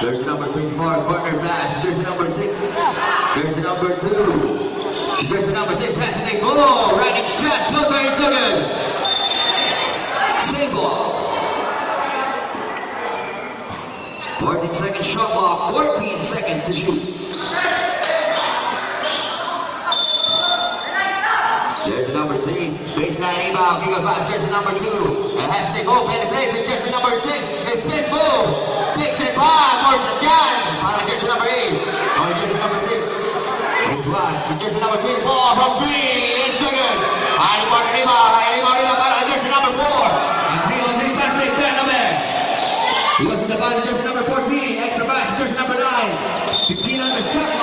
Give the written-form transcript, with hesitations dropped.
Jersey number 24, corner flash. Jersey number 6. Jersey number 2. Jersey number 6 has to take goal. Running shot. Floater is good. Same ball. 14 seconds shot clock. 14 seconds to shoot. Jersey number 6. Baseline rebound. Kick pass. Jersey number 2. It has to take goal. Penetrate. Jersey number 6. It's spin move. Picks it by Marshall John. Para jersey number 8. Or jersey number 6. It was jersey number 3. Ball from 3. It's so good. High rebound para jersey number 4. And 3-on-3 pass break. Turn the man. He goes to the ball. Jersey number 14. Extra pass. Jersey number 9. 15 on the shot clock.